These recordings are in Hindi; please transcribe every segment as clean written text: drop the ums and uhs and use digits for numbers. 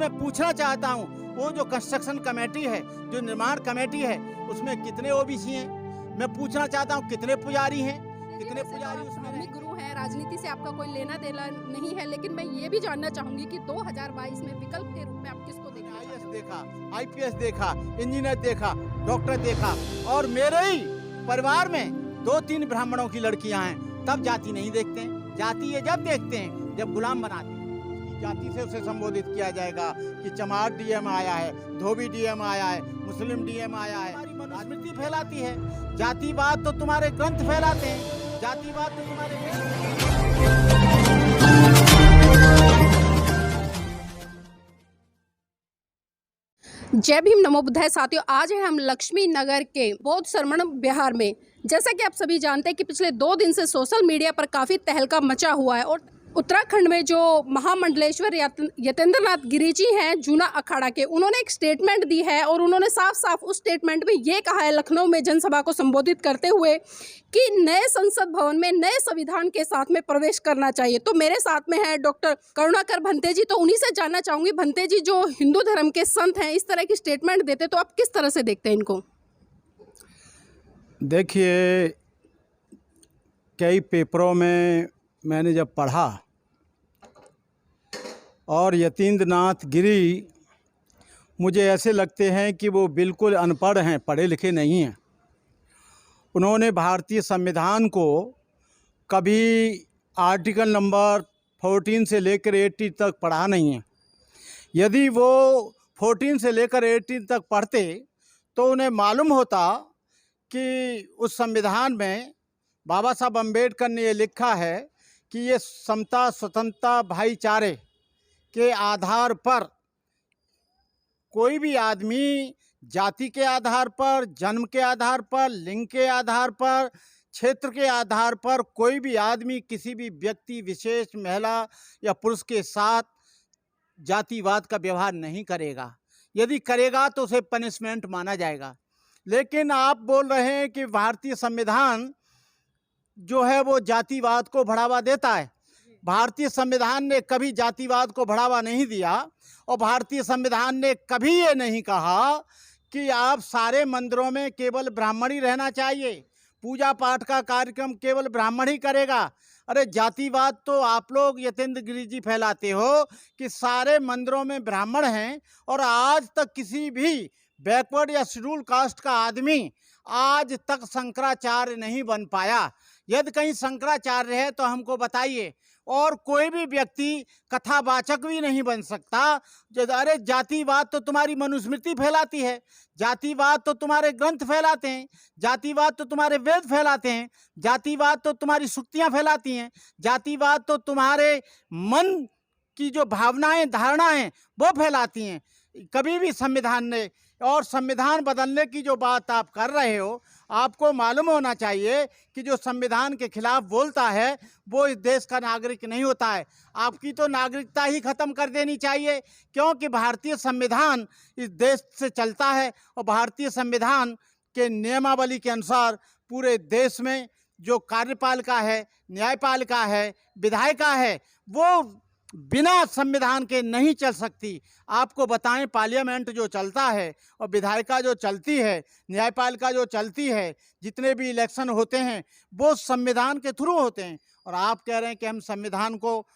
मैं पूछना चाहता हूँ, वो जो कंस्ट्रक्शन कमेटी है, जो निर्माण कमेटी है, उसमें कितने ओबीसी हैं? मैं पूछना चाहता हूँ कितने पुजारी हैं? कितने पुजारी उसमें धार्मिक गुरु हैं, राजनीति से आपका कोई लेना देना नहीं है, लेकिन मैं ये भी जानना चाहूंगी कि 2022 में विकल्प के रूप में आप किसको देखना आईएएस चाहते देखा, आईपीएस देखा, इंजीनियर देखा, डॉक्टर देखा, और मेरे ही परिवार में 2-3 ब्राह्मणों की लड़कियां हैं। तब जाति नहीं देखते हैं। जाति ये जब देखते हैं जब गुलाम बनाते हैं। उसकी जाति से उसे संबोधित किया जाएगा कि चमार डीएम आया है, धोबी डीएम आया है, मुस्लिम डीएम आया है। राजनीति फैलाती है। जातिवाद तो तुम्हारे ग्रंथ फैलाते हैं। जातिवाद तो तुम्हारे जय भीम, नमो बुद्धाय। साथियों, आज है हम लक्ष्मी नगर के बौद्ध शरमण विहार में। जैसा कि आप सभी जानते हैं कि पिछले 2 दिन से सोशल मीडिया पर काफ़ी तहलका मचा हुआ है और उत्तराखंड में जो महामंडलेश्वर यतेंद्रनाथ गिरी जी हैं जूना अखाड़ा के, उन्होंने एक स्टेटमेंट दी है और उन्होंने साफ साफ उस स्टेटमेंट में ये कहा है, लखनऊ में जनसभा को संबोधित करते हुए, कि नए संसद भवन में नए संविधान के साथ में प्रवेश करना चाहिए। तो मेरे साथ में है डॉक्टर करुणाकर भंते जी। तो उन्हीं से जानना चाहूंगी, भंते जी जो हिंदू धर्म के संत हैं, इस तरह की स्टेटमेंट देते तो आप किस तरह से देखते हैं इनको? देखिए, कई पेपरों में मैंने जब पढ़ा और यतीन्द्रनाथ गिरी मुझे ऐसे लगते हैं कि वो बिल्कुल अनपढ़ हैं, पढ़े लिखे नहीं हैं। उन्होंने भारतीय संविधान को कभी आर्टिकल नंबर 14 से लेकर 80 तक पढ़ा नहीं है। यदि वो 14 से लेकर 80 तक पढ़ते तो उन्हें मालूम होता कि उस संविधान में बाबा साहब अम्बेडकर ने ये लिखा है कि ये समता, स्वतंत्रता, भाईचारे के आधार पर कोई भी आदमी जाति के आधार पर, जन्म के आधार पर, लिंग के आधार पर, क्षेत्र के आधार पर कोई भी आदमी किसी भी व्यक्ति विशेष, महिला या पुरुष के साथ जातिवाद का व्यवहार नहीं करेगा। यदि करेगा तो उसे पनिशमेंट माना जाएगा। लेकिन आप बोल रहे हैं कि भारतीय संविधान जो है वो जातिवाद को बढ़ावा देता है। भारतीय संविधान ने कभी जातिवाद को बढ़ावा नहीं दिया और भारतीय संविधान ने कभी ये नहीं कहा कि आप सारे मंदिरों में केवल ब्राह्मण ही रहना चाहिए, पूजा पाठ का कार्यक्रम केवल ब्राह्मण ही करेगा। अरे जातिवाद तो आप लोग यतेंद्र गिरी जी फैलाते हो कि सारे मंदिरों में ब्राह्मण हैं और आज तक किसी भी बैकवर्ड या शेड्यूल कास्ट का आदमी आज तक शंकराचार्य नहीं बन पाया। यदि कहीं शंकराचार्य है तो हमको बताइए। और कोई भी व्यक्ति कथावाचक भी नहीं बन सकता। अरे जातिवाद तो तुम्हारी मनुस्मृति फैलाती है, जातिवाद तो तुम्हारे ग्रंथ फैलाते हैं, जातिवाद तो तुम्हारे वेद फैलाते हैं, जातिवाद तो तुम्हारी सुक्तियाँ फैलाती हैं, जातिवाद तो तुम्हारे मन की जो भावनाएं, धारणाएं वो फैलाती हैं। कभी भी संविधान ने, और संविधान बदलने की जो बात आप कर रहे हो, आपको मालूम होना चाहिए कि जो संविधान के खिलाफ बोलता है वो इस देश का नागरिक नहीं होता है। आपकी तो नागरिकता ही खत्म कर देनी चाहिए, क्योंकि भारतीय संविधान इस देश से चलता है और भारतीय संविधान के नियमावली के अनुसार पूरे देश में जो कार्यपालिका है, न्यायपालिका है, विधायिका है, वो बिना संविधान के नहीं चल सकती। आपको बताएं, पार्लियामेंट जो चलता है और विधायिका जो चलती है, न्यायपालिका जो चलती है, जितने भी इलेक्शन होते हैं वो संविधान के थ्रू होते हैं। और आप कह रहे हैं कि हम संविधान को,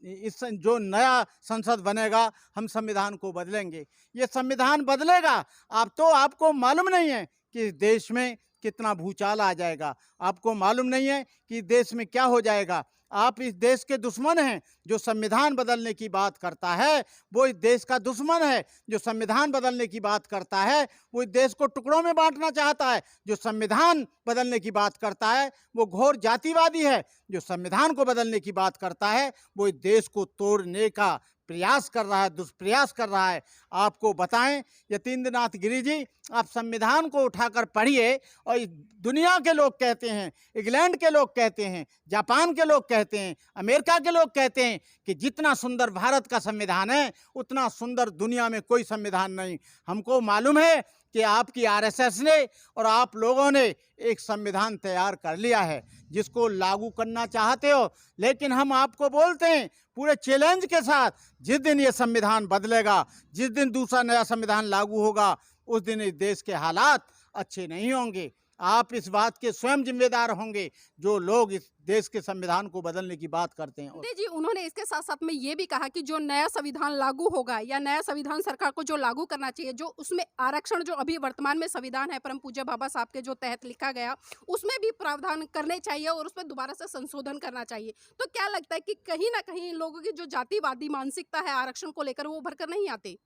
इस जो नया संसद बनेगा हम संविधान को बदलेंगे। ये संविधान बदलेगा आप तो आपको मालूम नहीं है कि देश में कितना भूचाल आ जाएगा, आपको मालूम नहीं है कि देश में क्या हो जाएगा। आप इस देश के दुश्मन हैं। जो संविधान बदलने की बात करता है वो इस देश का दुश्मन है। जो संविधान बदलने की बात करता है वो इस देश को टुकड़ों में बांटना चाहता है। जो संविधान बदलने की बात करता है वो घोर जातिवादी है। जो संविधान को बदलने की बात करता है वो इस देश को तोड़ने का प्रयास कर रहा है, दुष्प्रयास कर रहा है। आपको बताएं यतीन्द्रनाथ गिरी जी, आप संविधान को उठाकर पढ़िए और दुनिया के लोग कहते हैं, इंग्लैंड के लोग कहते हैं, जापान के लोग कहते हैं, अमेरिका के लोग कहते हैं कि जितना सुंदर भारत का संविधान है उतना सुंदर दुनिया में कोई संविधान नहीं। हमको मालूम है कि आपकी आरएसएस ने और आप लोगों ने एक संविधान तैयार कर लिया है जिसको लागू करना चाहते हो, लेकिन हम आपको बोलते हैं पूरे चैलेंज के साथ, जिस दिन ये संविधान बदलेगा, जिस दिन दूसरा नया संविधान लागू होगा, उस दिन इस देश के हालात अच्छे नहीं होंगे। आप इस बात के स्वयं जिम्मेदार होंगे जो लोग इस देश के संविधान को बदलने की बात करते हैं। जी, उन्होंने इसके साथ साथ में ये भी कहा कि जो नया संविधान लागू होगा या नया संविधान सरकार को जो लागू करना चाहिए, जो उसमें आरक्षण जो अभी वर्तमान में संविधान है परम पूज्य बाबा साहब के जो तहत लिखा गया, उसमें भी प्रावधान करने चाहिए और उसमें दोबारा से संशोधन करना चाहिए। तो क्या लगता है कि कहीं ना कहीं लोगों की जो जातिवादी मानसिकता है आरक्षण को लेकर, वो उभर कर नहीं आती?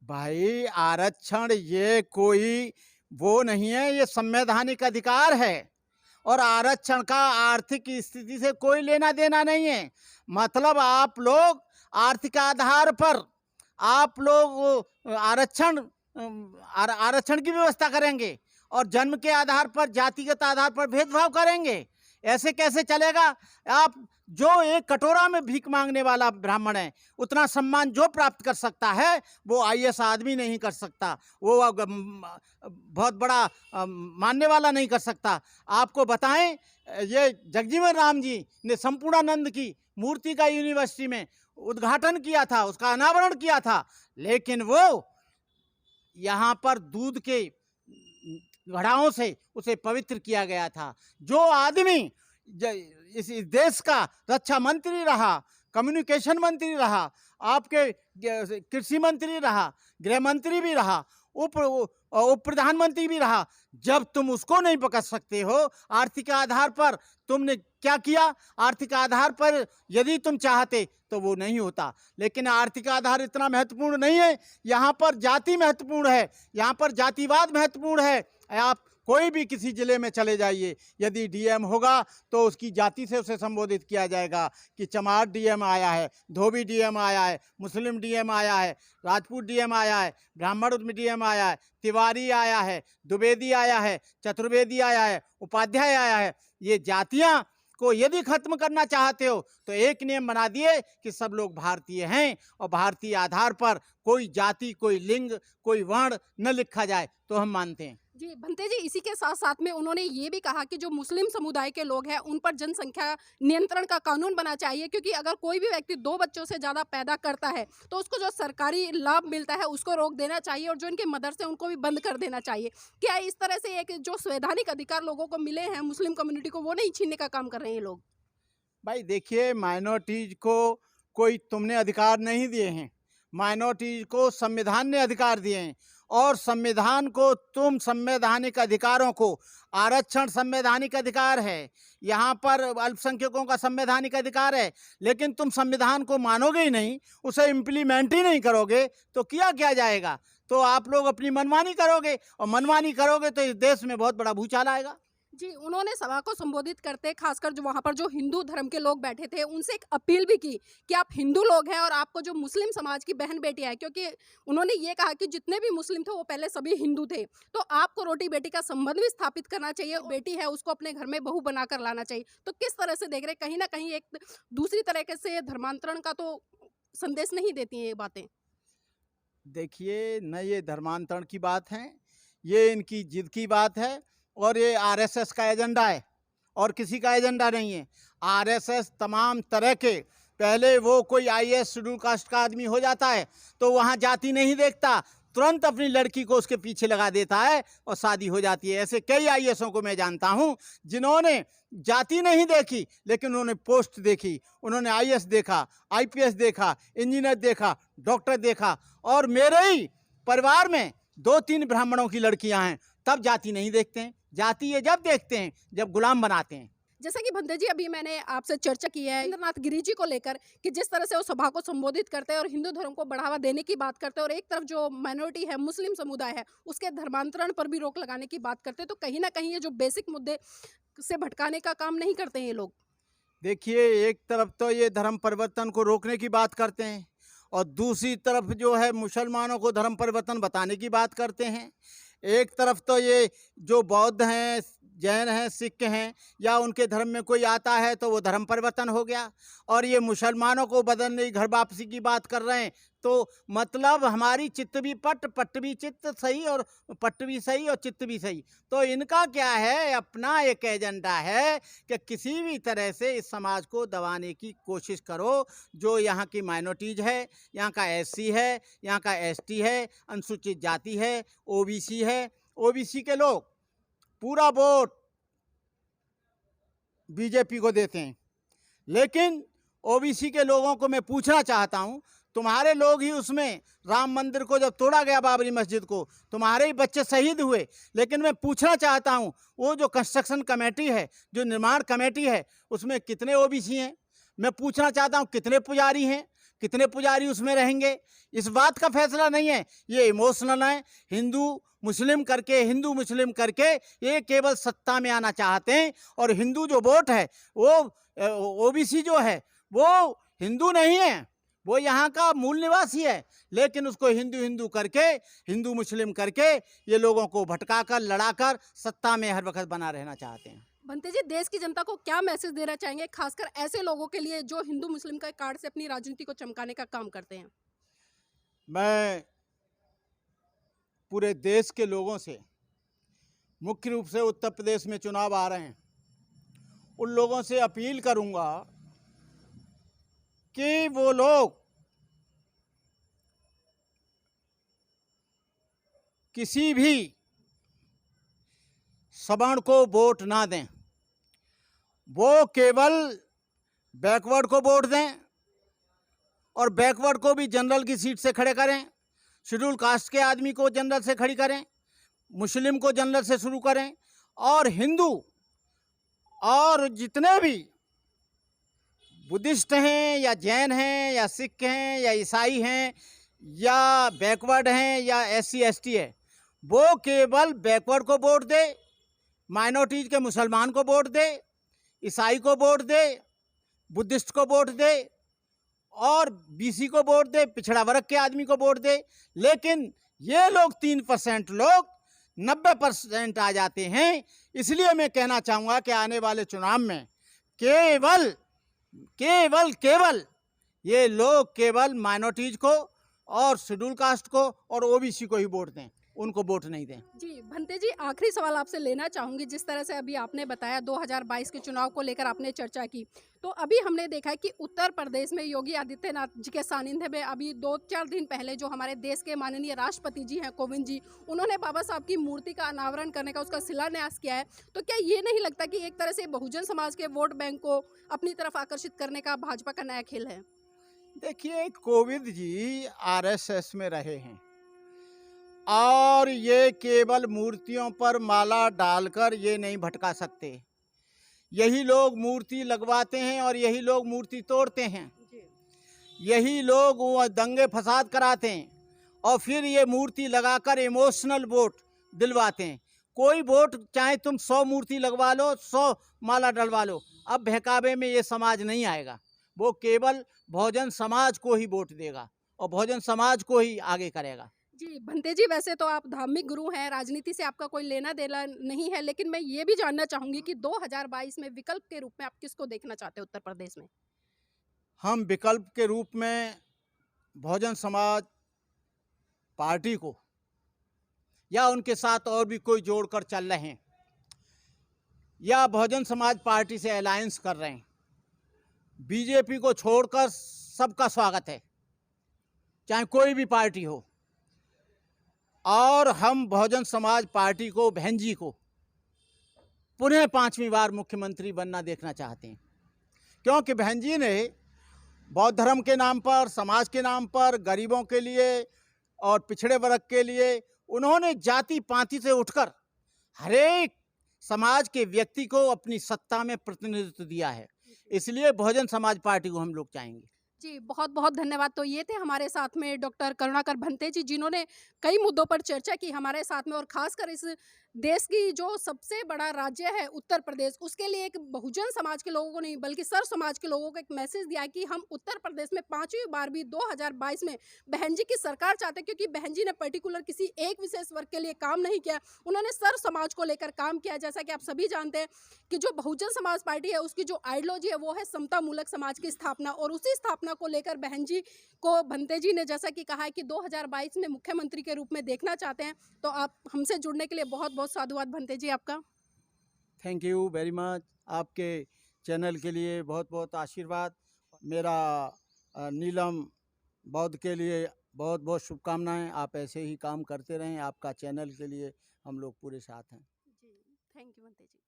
भाई, आरक्षण ये कोई वो नहीं है, ये संवैधानिक अधिकार है और आरक्षण का आर्थिक स्थिति से कोई लेना देना नहीं है। मतलब आप लोग आर्थिक आधार पर आप लोग आरक्षण की व्यवस्था करेंगे और जन्म के आधार पर, जातिगत आधार पर भेदभाव करेंगे, ऐसे कैसे चलेगा? आप जो एक कटोरा में भीख मांगने वाला ब्राह्मण है, उतना सम्मान जो प्राप्त कर सकता है वो आईएएस आदमी नहीं कर सकता, वो बहुत बड़ा मानने वाला नहीं कर सकता। आपको बताएं, ये जगजीवन राम जी ने संपूर्णानंद की मूर्ति का यूनिवर्सिटी में उद्घाटन किया था, उसका अनावरण किया था, लेकिन वो यहाँ पर दूध के घड़ाओं से उसे पवित्र किया गया था। जो आदमी इस देश का रक्षा मंत्री रहा, कम्युनिकेशन मंत्री रहा, आपके कृषि मंत्री रहा, गृह मंत्री भी रहा, उप प्रधानमंत्री भी रहा, जब तुम उसको नहीं पकड़ सकते हो आर्थिक आधार पर, तुमने क्या किया? आर्थिक आधार पर यदि तुम चाहते तो वो नहीं होता, लेकिन आर्थिक आधार इतना महत्वपूर्ण नहीं है। यहाँ पर जाति महत्वपूर्ण है, यहाँ पर जातिवाद महत्वपूर्ण है। आप कोई भी किसी जिले में चले जाइए, यदि डीएम होगा तो उसकी जाति से उसे संबोधित किया जाएगा कि चमार डीएम आया है, धोबी डीएम आया है, मुस्लिम डीएम आया है, राजपूत डीएम आया है, ब्राह्मण डीएम आया है, तिवारी आया है, द्विवेदी आया है, चतुर्वेदी आया है, उपाध्याय आया है। ये जातियाँ को यदि खत्म करना चाहते हो तो एक नियम बना दिए कि सब लोग भारतीय हैं और भारतीय आधार पर कोई जाति, कोई लिंग, कोई वर्ण न लिखा जाए तो हम मानते हैं। जी भंते जी, इसी के साथ साथ में उन्होंने ये भी कहा कि जो मुस्लिम समुदाय के लोग हैं उन पर जनसंख्या नियंत्रण का कानून बना चाहिए, क्योंकि अगर कोई भी व्यक्ति 2 बच्चों से ज़्यादा पैदा करता है तो उसको जो सरकारी लाभ मिलता है उसको रोक देना चाहिए और जो इनके मदरसे उनको भी बंद कर देना चाहिए। क्या इस तरह से एक जो संवैधानिक अधिकार लोगों को मिले हैं मुस्लिम कम्युनिटी को, वो नहीं छीनने का काम कर रहे हैं लोग? भाई देखिए, माइनॉरिटीज को कोई तुमने अधिकार नहीं दिए हैं, माइनॉरिटीज को संविधान ने अधिकार दिए हैं और संविधान को तुम संवैधानिक अधिकारों को, आरक्षण संवैधानिक अधिकार है, यहाँ पर अल्पसंख्यकों का संवैधानिक अधिकार है, लेकिन तुम संविधान को मानोगे ही नहीं, उसे इम्प्लीमेंट ही नहीं करोगे तो किया क्या जाएगा? तो आप लोग अपनी मनमानी करोगे और मनमानी करोगे तो इस देश में बहुत बड़ा भूचाल आएगा। जी, उन्होंने सभा को संबोधित करते खासकर जो वहाँ पर जो हिंदू धर्म के लोग बैठे थे उनसे एक अपील भी की कि आप हिंदू लोग हैं और आपको जो मुस्लिम समाज की बहन बेटियां हैं, क्योंकि उन्होंने ये कहा कि जितने भी मुस्लिम थे वो पहले सभी हिंदू थे, तो आपको रोटी बेटी का संबंध भी स्थापित करना चाहिए, बेटी है उसको अपने घर में बहू बनाकर लाना चाहिए। तो किस तरह से देख रहे, कहीं ना कहीं एक दूसरी तरीके से धर्मांतरण का तो संदेश नहीं देती हैं ये बातें? देखिए, न ये धर्मांतरण की बात है, ये इनकी जिद की बात है और ये आरएसएस का एजेंडा है और किसी का एजेंडा नहीं है। आरएसएस तमाम तरह के, पहले वो कोई आईएएस शेड्यूल कास्ट का आदमी हो जाता है तो वहाँ जाति नहीं देखता, तुरंत अपनी लड़की को उसके पीछे लगा देता है और शादी हो जाती है। ऐसे कई आईएएसों को मैं जानता हूँ जिन्होंने जाति नहीं देखी लेकिन उन्होंने पोस्ट देखी, उन्होंने आईएएस देखा, आईपीएस देखा, इंजीनियर देखा, डॉक्टर देखा। और मेरे ही परिवार में 2-3 ब्राह्मणों की लड़कियां हैं, तब जाति नहीं देखते हैं। जाति ये जब देखते हैं जब गुलाम बनाते हैं। जैसा कि भंते जी अभी मैंने आपसे चर्चा की है इंद्रनाथ गिरी जी को लेकर कि जिस तरह से वो सभा को संबोधित करते हैं और हिंदू धर्म को बढ़ावा देने की बात करते हैं और एक तरफ जो माइनॉरिटी है, मुस्लिम समुदाय है, उसके धर्मांतरण पर भी रोक लगाने की बात करते हैं, तो कहीं ना कहीं ये जो बेसिक मुद्दे से भटकाने का काम नहीं करते हैं ये लोग? देखिए, एक तरफ तो ये धर्म परिवर्तन को रोकने की बात करते हैं और दूसरी तरफ जो है मुसलमानों को धर्म परिवर्तन बताने की बात करते हैं। एक तरफ तो ये जो बौद्ध हैं, जैन हैं, सिख हैं, या उनके धर्म में कोई आता है तो वो धर्म परिवर्तन हो गया, और ये मुसलमानों को बदलने घर वापसी की बात कर रहे हैं। तो मतलब हमारी चित्त भी पट भी चित्त सही, और पट भी सही और चित्त भी सही। तो इनका क्या है, अपना एक एजेंडा है कि किसी भी तरह से इस समाज को दबाने की कोशिश करो। जो यहाँ की माइनॉरिटीज है, यहाँ का एससी है, यहाँ का एसटी है, अनुसूचित जाति है, ओबीसी है, ओबीसी के लोग पूरा वोट बीजेपी को देते हैं। लेकिन ओबीसी के लोगों को मैं पूछना चाहता हूं, तुम्हारे लोग ही उसमें राम मंदिर को जब तोड़ा गया, बाबरी मस्जिद को, तुम्हारे ही बच्चे शहीद हुए। लेकिन मैं पूछना चाहता हूं, वो जो कंस्ट्रक्शन कमेटी है, जो निर्माण कमेटी है, उसमें कितने ओबीसी हैं? मैं पूछना चाहता हूं कितने पुजारी हैं, कितने पुजारी उसमें रहेंगे? इस बात का फैसला नहीं है, ये इमोशनल है। हिंदू मुस्लिम करके ये केवल सत्ता में आना चाहते हैं। और हिंदू जो वोट है, वो ओबीसी जो है वो हिंदू नहीं है, वो यहाँ का मूल निवासी है। लेकिन उसको हिंदू करके, हिंदू मुस्लिम करके ये लोगों को भटकाकर, लड़ाकर सत्ता में हर वक्त बना रहना चाहते हैं। भंते जी, देश की जनता को क्या मैसेज देना चाहेंगे, खासकर ऐसे लोगों के लिए जो हिंदू मुस्लिम के कार्ड से अपनी राजनीति को चमकाने का काम करते हैं? मैं पूरे देश के लोगों से, मुख्य रूप से उत्तर प्रदेश में चुनाव आ रहे हैं, उन लोगों से अपील करूंगा कि वो लोग किसी भी सवर्ण को वोट ना दें, वो केवल बैकवर्ड को वोट दें, और बैकवर्ड को भी जनरल की सीट से खड़े करें, शेड्यूल कास्ट के आदमी को जनरल से खड़ी करें, मुस्लिम को जनरल से शुरू करें, और हिंदू और जितने भी बुद्धिस्ट हैं या जैन हैं या सिख हैं या ईसाई हैं या बैकवर्ड हैं या एससी एसटी है, वो केवल बैकवर्ड को वोट दे, माइनॉरिटीज के मुसलमान को वोट दे, ईसाई को वोट दे, बुद्धिस्ट को वोट दे, और बीसी को वोट दे, पिछड़ा वर्ग के आदमी को वोट दे। लेकिन ये लोग 3% लोग 90% आ जाते हैं। इसलिए मैं कहना चाहूँगा कि आने वाले चुनाव में केवल ये लोग केवल माइनॉरिटीज को और शेड्यूल कास्ट को और ओबीसी को ही वोट दें, उनको वोट नहीं दें। जी भंते जी, आखिरी सवाल आपसे लेना चाहूँगी। जिस तरह से अभी आपने बताया 2022 के चुनाव को लेकर आपने चर्चा की, तो अभी हमने देखा है कि उत्तर प्रदेश में योगी आदित्यनाथ जी के सानिध्य में अभी 2-4 दिन पहले जो हमारे देश के माननीय राष्ट्रपति जी हैं, कोविंद जी, उन्होंने बाबा साहब की मूर्ति का अनावरण करने का, उसका शिलान्यास किया है। तो क्या ये नहीं लगता कि एक तरह से बहुजन समाज के वोट बैंक को अपनी तरफ आकर्षित करने का भाजपा का नया खेल है? देखिए, कोविंद जी आरएसएस में रहे हैं, और ये केवल मूर्तियों पर माला डालकर ये नहीं भटका सकते। यही लोग मूर्ति लगवाते हैं और यही लोग मूर्ति तोड़ते हैं, यही लोग वो दंगे फसाद कराते हैं, और फिर ये मूर्ति लगाकर इमोशनल वोट दिलवाते हैं। कोई वोट चाहे तुम 100 मूर्ति लगवा लो, 100 माला डलवा लो, अब बहकावे में ये समाज नहीं आएगा। वो केवल बहुजन समाज को ही वोट देगा और बहुजन समाज को ही आगे करेगा। जी भंते जी, वैसे तो आप धार्मिक गुरु हैं, राजनीति से आपका कोई लेना देना नहीं है, लेकिन मैं ये भी जानना चाहूँगी कि 2022 में विकल्प के रूप में आप किसको देखना चाहते हैं उत्तर प्रदेश में? हम विकल्प के रूप में बहुजन समाज पार्टी को, या उनके साथ और भी कोई जोड़कर चल रहे हैं, या बहुजन समाज पार्टी से अलायंस कर रहे हैं, बीजेपी को छोड़कर सबका स्वागत है, चाहे कोई भी पार्टी हो। और हम बहुजन समाज पार्टी को, बहन जी को पुनः 5वीं बार मुख्यमंत्री बनना देखना चाहते हैं, क्योंकि बहन जी ने बौद्ध धर्म के नाम पर, समाज के नाम पर, गरीबों के लिए और पिछड़े वर्ग के लिए उन्होंने जाति पाति से उठकर हर एक समाज के व्यक्ति को अपनी सत्ता में प्रतिनिधित्व दिया है। इसलिए बहुजन समाज पार्टी को हम लोग चाहेंगे। जी बहुत बहुत धन्यवाद। तो ये थे हमारे साथ में डॉक्टर करुणाकर भंते जी, जिन्होंने कई मुद्दों पर चर्चा की हमारे साथ में, और खासकर इस देश की जो सबसे बड़ा राज्य है उत्तर प्रदेश, उसके लिए एक बहुजन समाज के लोगों को नहीं बल्कि सर्व समाज के लोगों को एक मैसेज दिया कि हम उत्तर प्रदेश में 5वीं बार भी 2022 में बहन जी की सरकार चाहते हैं, क्योंकि बहन जी ने पर्टिकुलर किसी एक विशेष वर्ग के लिए काम नहीं किया, उन्होंने सर्व समाज को लेकर काम किया। जैसा कि आप सभी जानते हैं कि जो बहुजन समाज पार्टी है उसकी जो आइडियोलॉजी है वो है समता मूलक समाज की स्थापना, और उसी स्थापना को लेकर बहन जी को भंते जी ने जैसा कि कहा है कि 2022 में मुख्यमंत्री के रूप में देखना चाहते हैं। तो आप हमसे जुड़ने के लिए बहुत बहुत साधुवाद भंते जी आपका। Thank you very much. आपके चैनल के लिए बहुत बहुत आशीर्वाद। मेरा नीलम बौद्ध के लिए बहुत बहुत शुभकामनाएं। आप ऐसे ही काम करते रहें। आपका चैनल के लिए हम लोग पूरे साथ हैं। जी, थैंक यू भंते जी।